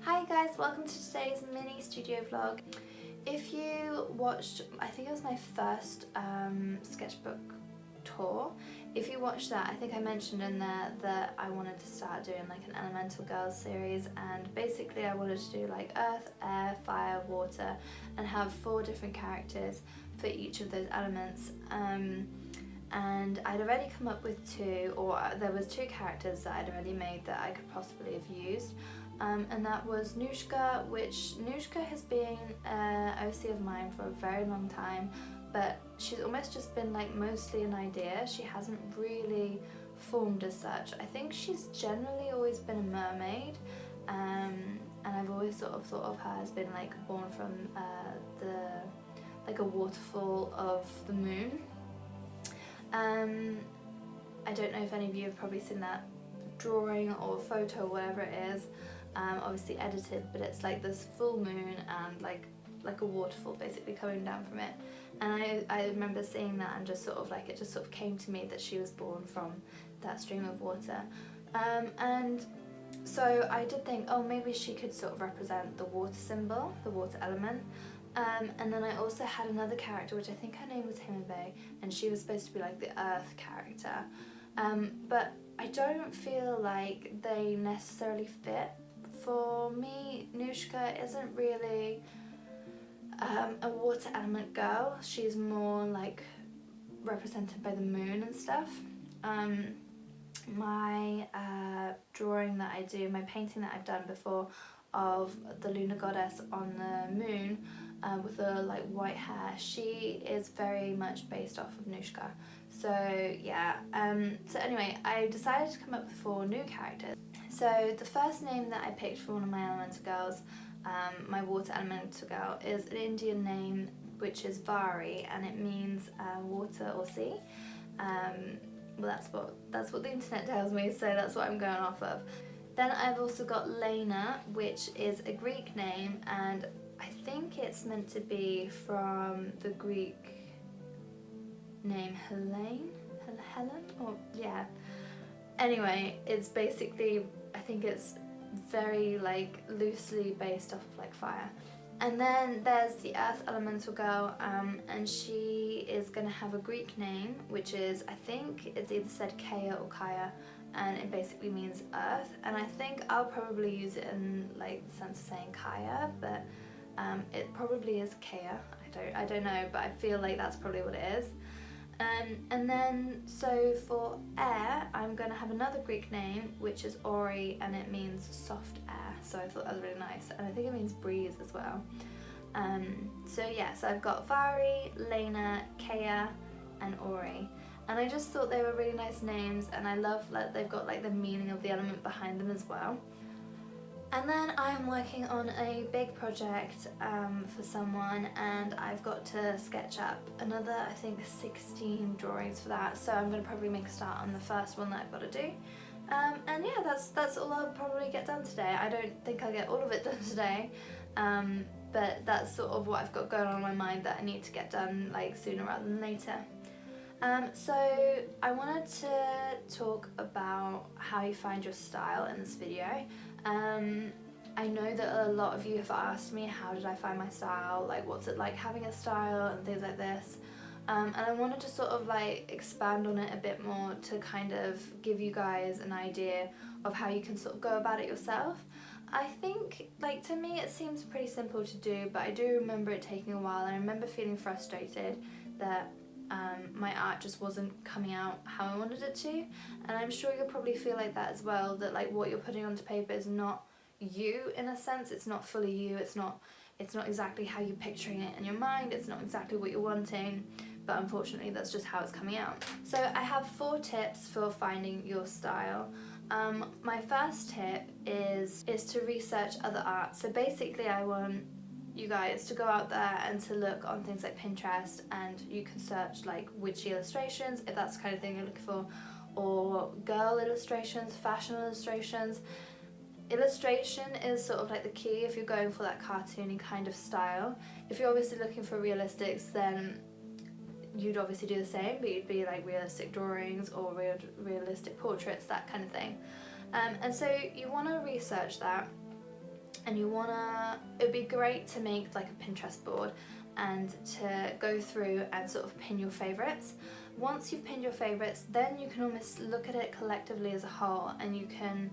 Hi guys, welcome to today's mini studio vlog. If you watched, I think it was my first sketchbook tour. If you watched that, I think I mentioned in there that I wanted to start doing like an Elemental Girls series, and basically I wanted to do like earth, air, fire, water, and have 4 different characters for each of those elements. And I'd already come up with 2, or there was 2 characters that I'd already made that I could possibly have used. And that was Nushka, which Nushka has been OC of mine for a very long time, but she's almost just been like mostly an idea. She hasn't really formed as such. I think she's generally always been a mermaid, and I've always sort of thought of her as being like born from like a waterfall of the moon. I don't know if any of you have probably seen that drawing or photo or whatever it is, obviously edited, but it's like this full moon and like a waterfall basically coming down from it. And I remember seeing that and just sort of like, it just sort of came to me that she was born from that stream of water. And so I did think, oh, maybe she could sort of represent the water symbol, the water element. And then I also had another character, which I think her name was Himibe, and she was supposed to be like the earth character. But I don't feel like they necessarily fit. For me, Nushka isn't really a water element girl. She's more like represented by the moon and stuff. My drawing that I do, my painting that I've done before of the lunar goddess on the moon with the like white hair, she is very much based off of Nushka. So yeah, so anyway, I decided to come up with 4 new characters. So the first name that I picked for one of my elemental girls, my water elemental girl, is an Indian name which is Vari, and it means water or sea. Well, that's what the internet tells me, so that's what I'm going off of. Then I've also got Lena, which is a Greek name, and I think it's meant to be from the Greek name Helen, or yeah. Anyway, it's basically, I think it's very like loosely based off of like fire. And then there's the Earth Elemental Girl, and she is going to have a Greek name, which is, I think it's either said Kaya or Kaya, and it basically means earth. And I think I'll probably use it in like the sense of saying Kaya, but it probably is Kaya. I don't know, but I feel like that's probably what it is. And then, so for air, I'm going to have another Greek name, which is Ori, and it means soft air. So I thought that was really nice, and I think it means breeze as well. So yeah, so I've got Vari, Lena, Kaya, and Ori. And I just thought they were really nice names, and I love that they've got like the meaning of the element behind them as well. And then I'm working on a big project for someone, and I've got to sketch up another, I think, 16 drawings for that. So I'm going to probably make a start on the first one that I've got to do. And yeah, that's all I'll probably get done today. I don't think I'll get all of it done today, but that's sort of what I've got going on in my mind that I need to get done like sooner rather than later. So I wanted to talk about how you find your style in this video. I know that a lot of you have asked me, how did I find my style, like what's it like having a style and things like this, and I wanted to sort of like expand on it a bit more to kind of give you guys an idea of how you can sort of go about it yourself. I think, like, to me it seems pretty simple to do, but I do remember it taking a while, and I remember feeling frustrated that my art just wasn't coming out how I wanted it to. And I'm sure you'll probably feel like that as well, that like what you're putting onto paper is not you in a sense. It's not fully you, it's not exactly how you're picturing it in your mind, it's not exactly what you're wanting, but unfortunately that's just how it's coming out. So I have 4 tips for finding your style. My first tip is to research other art. So basically I want you guys to go out there and to look on things like Pinterest, and you can search like witchy illustrations if that's the kind of thing you're looking for, or girl illustrations, fashion illustrations. Illustration is sort of like the key if you're going for that cartoony kind of style. If you're obviously looking for realistics, then you'd obviously do the same, but you'd be like realistic drawings or realistic portraits, that kind of thing. And so you want to research that, and it'd be great to make like a Pinterest board and to go through and sort of pin your favorites. Once you've pinned your favorites, then you can almost look at it collectively as a whole, and you can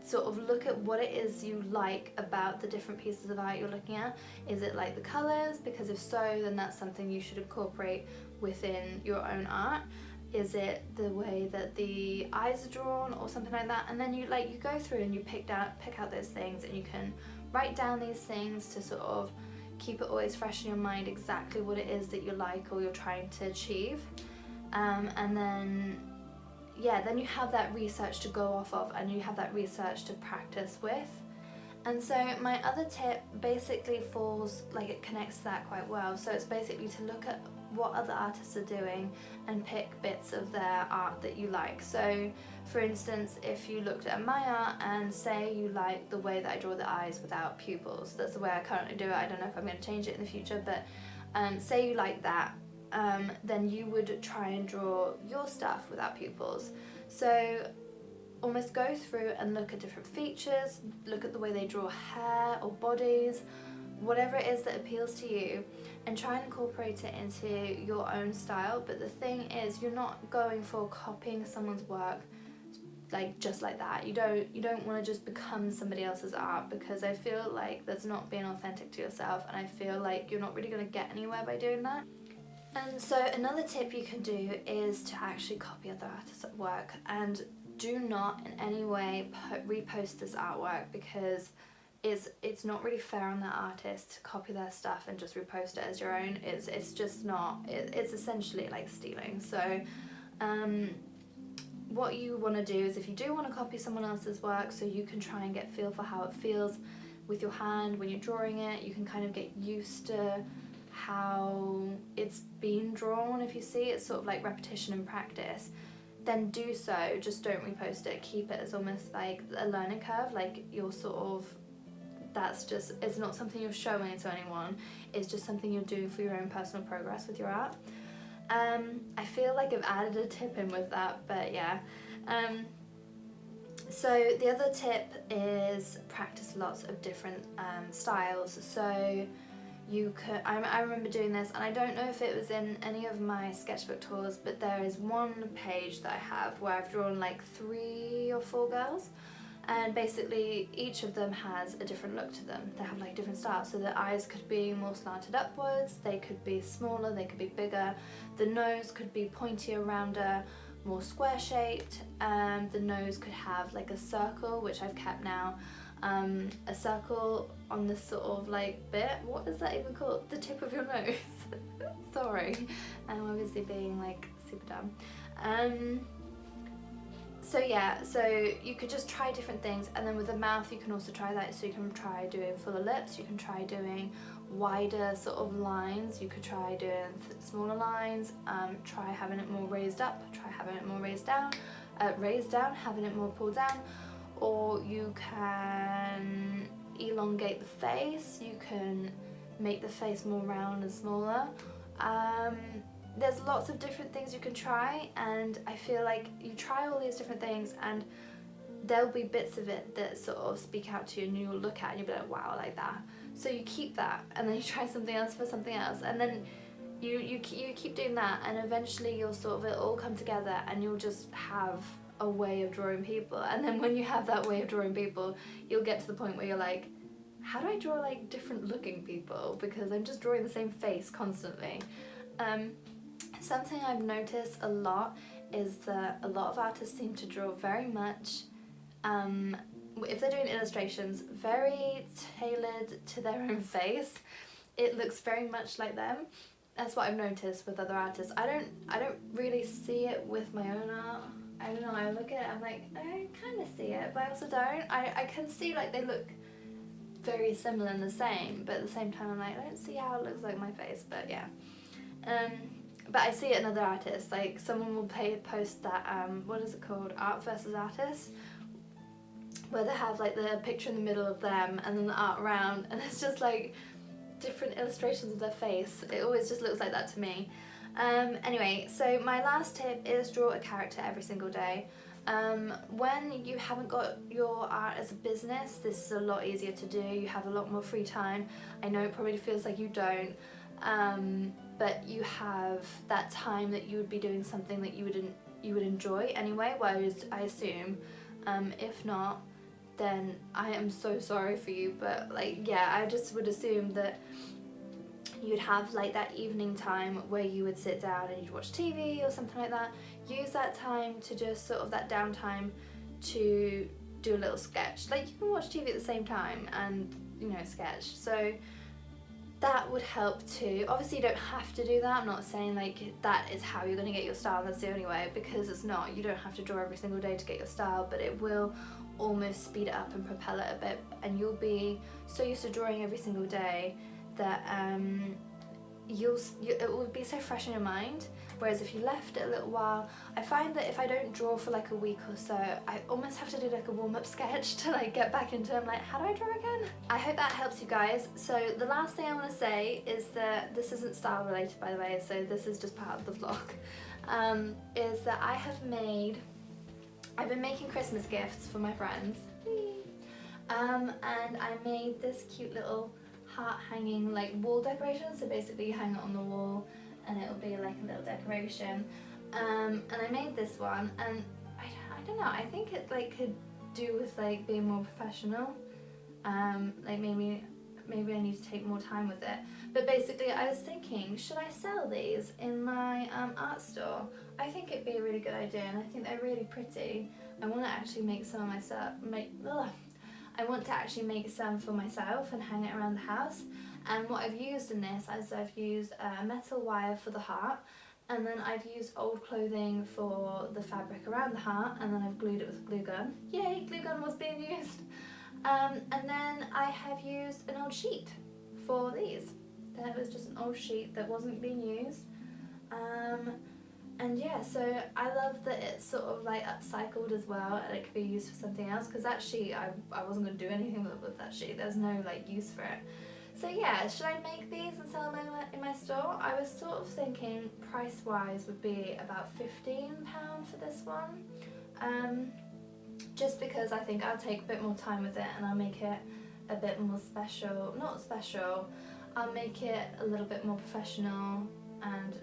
sort of look at what it is you like about the different pieces of art you're looking at. Is it like the colours? Because if so, then that's something you should incorporate within your own art. Is it the way that the eyes are drawn or something like that? And then you go through and you pick out those things, and you can write down these things to sort of keep it always fresh in your mind exactly what it is that you like or you're trying to achieve. And then you have that research to go off of, and you have that research to practice with. And so my other tip basically falls, like, it connects to that quite well. So it's basically to look at what other artists are doing and pick bits of their art that you like. So for instance, if you looked at my art and say you like the way that I draw the eyes without pupils, that's the way I currently do it, I don't know if I'm going to change it in the future, but say you like that, then you would try and draw your stuff without pupils. So almost go through and look at different features, look at the way they draw hair or bodies, whatever it is that appeals to you, and try and incorporate it into your own style. But the thing is, you're not going for copying someone's work like just like that. You don't want to just become somebody else's art, because I feel like that's not being authentic to yourself, and I feel like you're not really going to get anywhere by doing that. And so another tip you can do is to actually copy other artists' work, and do not in any way repost this artwork, because it's not really fair on that artist to copy their stuff and just repost it as your own. It's just not, it's essentially like stealing. So what you want to do is, if you do want to copy someone else's work, so you can try and get feel for how it feels with your hand when you're drawing it, you can kind of get used to how it's been drawn. If you see, it's sort of like repetition and practice, then do so. Just don't repost it. Keep it as almost like a learning curve, like you're sort of, it's not something you're showing to anyone, it's just something you're doing for your own personal progress with your art. I feel like I've added a tip in with that, but yeah. So the other tip is practice lots of different styles. So you could, I remember doing this, and I don't know if it was in any of my sketchbook tours, but there is one page that I have where I've drawn like 3 or 4 girls, and basically each of them has a different look to them. They have like different styles. So the eyes could be more slanted upwards, they could be smaller, they could be bigger, the nose could be pointier, rounder, more square shaped, the nose could have like a circle, which I've kept now, a circle on this sort of like bit, what is that even called? The tip of your nose. Sorry, I'm obviously being like super dumb. So yeah, so you could just try different things, and then with the mouth you can also try that. So you can try doing fuller lips, you can try doing wider sort of lines, you could try doing smaller lines, try having it more raised up, try having it more raised down, having it more pulled down, or you can elongate the face, you can make the face more round and smaller. There's lots of different things you can try, and I feel like you try all these different things and there'll be bits of it that sort of speak out to you, and you'll look at it and you'll be like, wow, I like that. So you keep that, and then you try something else for something else, and then you keep doing that, and eventually you'll sort of, it'll all come together and you'll just have a way of drawing people. And then when you have that way of drawing people, you'll get to the point where you're like, how do I draw like different looking people, because I'm just drawing the same face constantly. Something I've noticed a lot is that a lot of artists seem to draw very much, if they're doing illustrations, very tailored to their own face. It looks very much like them. That's what I've noticed with other artists. I don't really see it with my own art. I don't know, I look at it, I'm like, I kind of see it, but I also don't. I can see like they look very similar and the same, but at the same time I'm like, I don't see how it looks like my face, but yeah. But I see it in other artists, like someone will post that, what is it called, art versus artist, where they have like the picture in the middle of them and then the art around, and it's just like different illustrations of their face. It always just looks like that to me. Anyway, so my last tip is draw a character every single day. When you haven't got your art as a business, this is a lot easier to do. You have a lot more free time. I know it probably feels like you don't, but you have that time that you would be doing something that you would enjoy anyway, whereas I assume if not, then I am so sorry for you, but like, yeah, I just would assume that you'd have like that evening time where you would sit down and you'd watch TV or something like that. Use that time to just sort of that downtime to do a little sketch. Like, you can watch TV at the same time and, you know, sketch. So that would help too. Obviously you don't have to do that. I'm not saying like that is how you're going to get your style, that's the only way, because it's not. You don't have to draw every single day to get your style, but it will almost speed it up and propel it a bit, and you'll be so used to drawing every single day that it will be so fresh in your mind. Whereas if you left it a little while, I find that if I don't draw for like a week or so, I almost have to do like a warm-up sketch to like get back into it. I'm like, how do I draw again? I hope that helps you guys. So the last thing I want to say is that this isn't style related, by the way, so this is just part of the vlog, is that I've been making Christmas gifts for my friends, and I made this cute little heart hanging like wall decoration. So basically you hang it on the wall and it'll be like a little decoration, and I made this one, and I don't know, I think it like could do with like being more professional, like maybe I need to take more time with it. But basically I was thinking, should I sell these in my art store? I think it'd be a really good idea, and I think they're really pretty. I want to actually make some of myself, I want to actually make some for myself and hang it around the house. And what I've used in this is I've used metal wire for the heart, and then I've used old clothing for the fabric around the heart, and then I've glued it with a glue gun. Yay, glue gun was being used. And then I have used an old sheet for these. That was just an old sheet that wasn't being used. And yeah, so I love that it's sort of like upcycled as well, and it could be used for something else, because that sheet, I wasn't going to do anything with that sheet. There's no like use for it. So yeah, should I make these and sell them in my store? I was sort of thinking price wise would be about £15 for this one. Just because I think I'll take a bit more time with it, and I'll make it a bit more special. Not special, I'll make it a little bit more professional and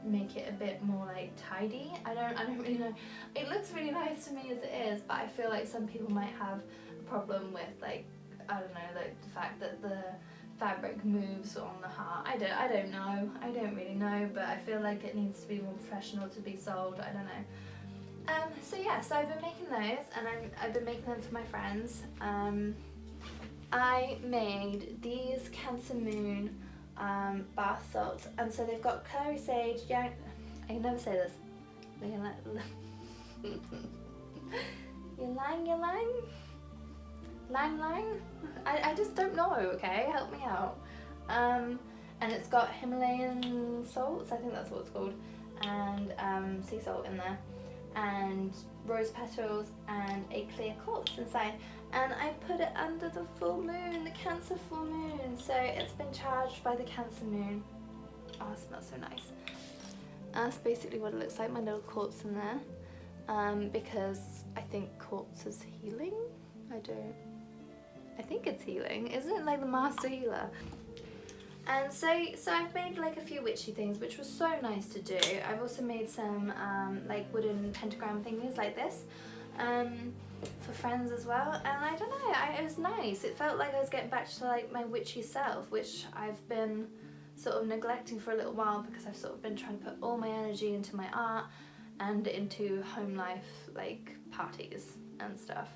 make it a bit more like tidy. I don't really know. It looks really nice to me as it is, but I feel like some people might have a problem with like, I don't know, like the fact that the fabric moves on the heart. I don't know. I don't really know, but I feel like it needs to be more professional to be sold. I don't know. So yeah, so I've been making those, and I've been making them for my friends. I made these Cancer Moon bath salts, and so they've got clary sage, I can never say this, ylang, I just don't know, okay, help me out. And it's got Himalayan salts, I think that's what it's called, and sea salt in there, and rose petals, and a clear quartz inside. And I put it under the full moon, the Cancer full moon, so it's been charged by the Cancer moon. Oh, it smells so nice. That's basically what it looks like, my little quartz in there, because I think quartz is healing. I think it's healing, isn't it, like the master healer? And so I've made like a few witchy things, which was so nice to do. I've also made some like wooden pentagram thingies like this, for friends as well, and I don't know, it was nice. It felt like I was getting back to like my witchy self, which I've been sort of neglecting for a little while, because I've sort of been trying to put all my energy into my art and into home life, like parties and stuff.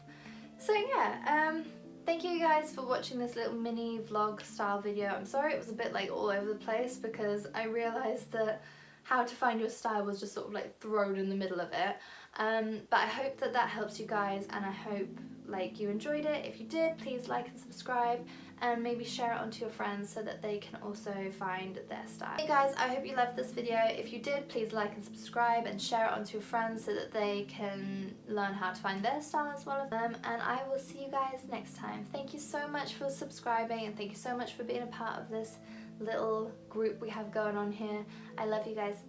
So yeah, thank you guys for watching this little mini vlog style video. I'm sorry it was a bit like all over the place, because I realised that how to find your style was just sort of like thrown in the middle of it. But I hope that helps you guys, and I hope like you enjoyed it. If you did, please like and subscribe, and maybe share it onto your friends so that they can also find their style. Hey guys, I hope you loved this video. If you did, please like and subscribe and share it onto your friends so that they can learn how to find their style as well as them. And I will see you guys next time. Thank you so much for subscribing, and thank you so much for being a part of this little group we have going on here. I love you guys.